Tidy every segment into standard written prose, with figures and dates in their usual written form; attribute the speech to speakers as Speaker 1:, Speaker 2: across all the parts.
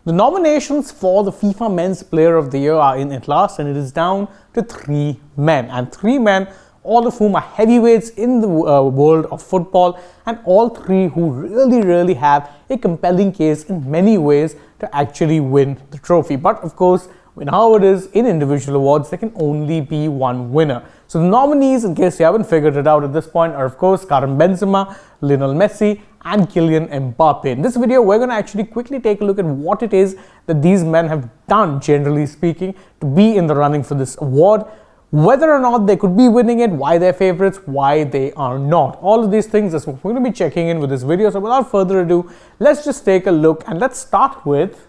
Speaker 1: The nominations for the FIFA Men's Player of the Year are in at last, and it is down to 3 men. And 3 men, all of whom are heavyweights in the world of football, and all 3 who really have a compelling case in many ways to actually win the trophy. But of course, how it is in individual awards, there can only be one winner. So the nominees, in case you haven't figured it out at this point, are of course Karim Benzema, Lionel Messi, and Kylian Mbappe. In this video, we're going to actually quickly take a look at what it is that these men have done, generally speaking, to be in the running for this award, whether or not they could be winning it, why they're favorites, why they are not. All of these things is what we're going to be checking in with this video. So without further ado, let's just take a look, and let's start with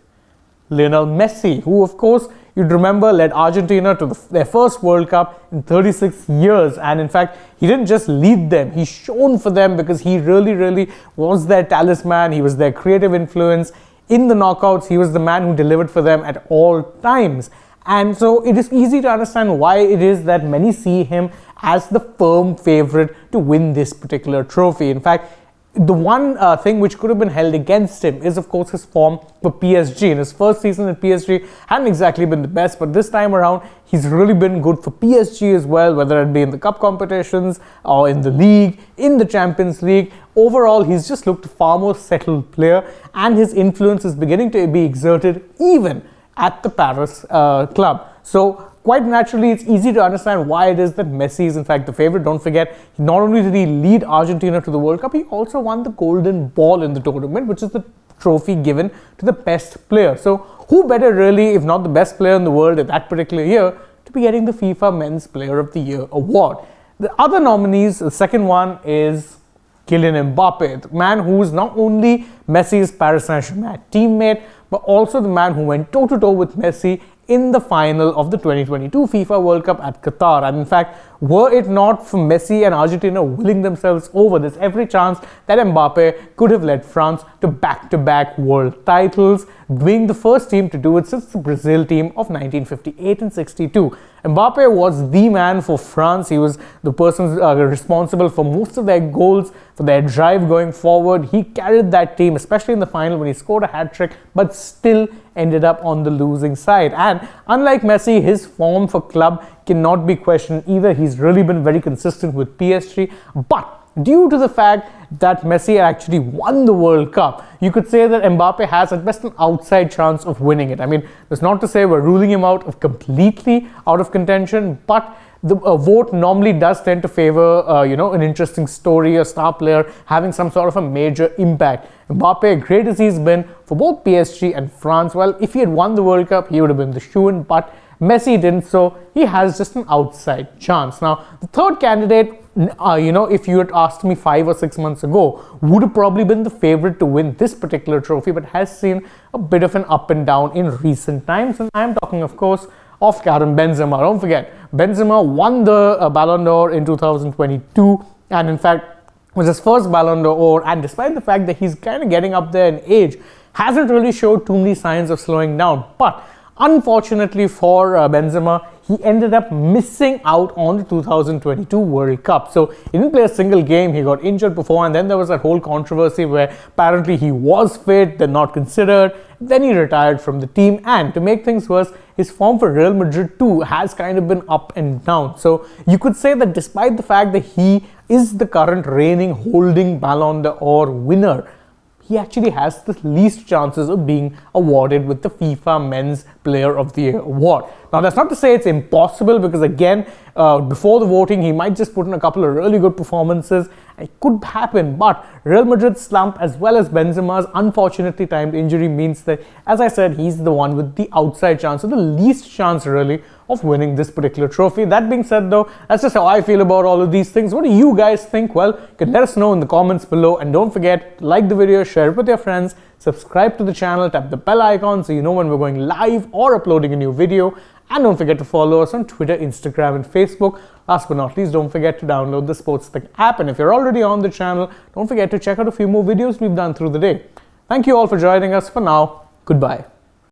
Speaker 1: Lionel Messi, who of course you'd remember led Argentina to their first World Cup in 36 years. And in fact, he didn't just lead them, he shone for them because he really was their talisman. He was their creative influence in the knockouts. He was the man who delivered for them at all times. And so it is easy to understand why it is that many see him as the firm favorite to win this particular trophy. In fact, the one thing which could have been held against him is, of course, his form for PSG. In his first season at PSG, hadn't exactly been the best, but this time around, he's really been good for PSG as well, whether it be in the cup competitions or in the league, in the Champions League. Overall, he's just looked a far more settled player, and his influence is beginning to be exerted even at the Paris club. So quite naturally, it's easy to understand why it is that Messi is in fact the favorite. Don't forget, not only did he lead Argentina to the World Cup, he also won the Golden Ball in the tournament, which is the trophy given to the best player. So who better really, if not the best player in the world at that particular year, to be getting the FIFA Men's Player of the Year award? The other nominees, the second one is Kylian Mbappe, the man who is not only Messi's Paris Saint-Germain teammate, but also the man who went toe-to-toe with Messi in the final of the 2022 FIFA World Cup at Qatar. And in fact, were it not for Messi and Argentina willing themselves over, there's every chance that Mbappe could have led France to back-to-back world titles, being the first team to do it since the Brazil team of 1958 and 62. Mbappe was the man for France. He was the person responsible for most of their goals, for their drive going forward. He carried that team, especially in the final when he scored a hat-trick, but still ended up on the losing side. And unlike Messi, his form for club cannot be questioned either. He's really been very consistent with PSG, but due to the fact that Messi actually won the World Cup, you could say that Mbappe has at best an outside chance of winning it. I mean, that's not to say we're ruling him out of completely out of contention, but the vote normally does tend to favor, an interesting story, a star player having some sort of a major impact. Mbappe, great as he's been for both PSG and France, well, if he had won the World Cup, he would have been the shoo-in, but Messi didn't, so he has just an outside chance. Now, the third candidate, if you had asked me 5 or 6 months ago, would have probably been the favorite to win this particular trophy, but has seen a bit of an up and down in recent times. And I'm talking, of course, of Karim Benzema. Don't forget, Benzema won the Ballon d'Or in 2022, and in fact, was his first Ballon d'Or, and despite the fact that he's kind of getting up there in age, hasn't really showed too many signs of slowing down. But unfortunately for Benzema, he ended up missing out on the 2022 World Cup. So he didn't play a single game, he got injured before, and then there was that whole controversy where apparently he was fit, then not considered, then he retired from the team, and to make things worse, his form for Real Madrid too has kind of been up and down. So you could say that despite the fact that he is the current reigning holding Ballon d'Or winner, he actually has the least chances of being awarded with the FIFA Men's Player of the Year award. Now, that's not to say it's impossible, because again, before the voting, he might just put in a couple of really good performances. It could happen, but Real Madrid's slump as well as Benzema's unfortunately timed injury means that, as I said, he's the one with the outside chance, or the least chance really, of winning this particular trophy. That being said though, that's just how I feel about all of these things. What do you guys think? Well, you can let us know in the comments below, and don't forget to like the video, share it with your friends, subscribe to the channel, tap the bell icon so you know when we're going live or uploading a new video, and don't forget to follow us on Twitter, Instagram, and Facebook. Last but not least, don't forget to download the AajTak app, and if you're already on the channel, don't forget to check out a few more videos we've done through the day. Thank you all for joining us. For now, goodbye.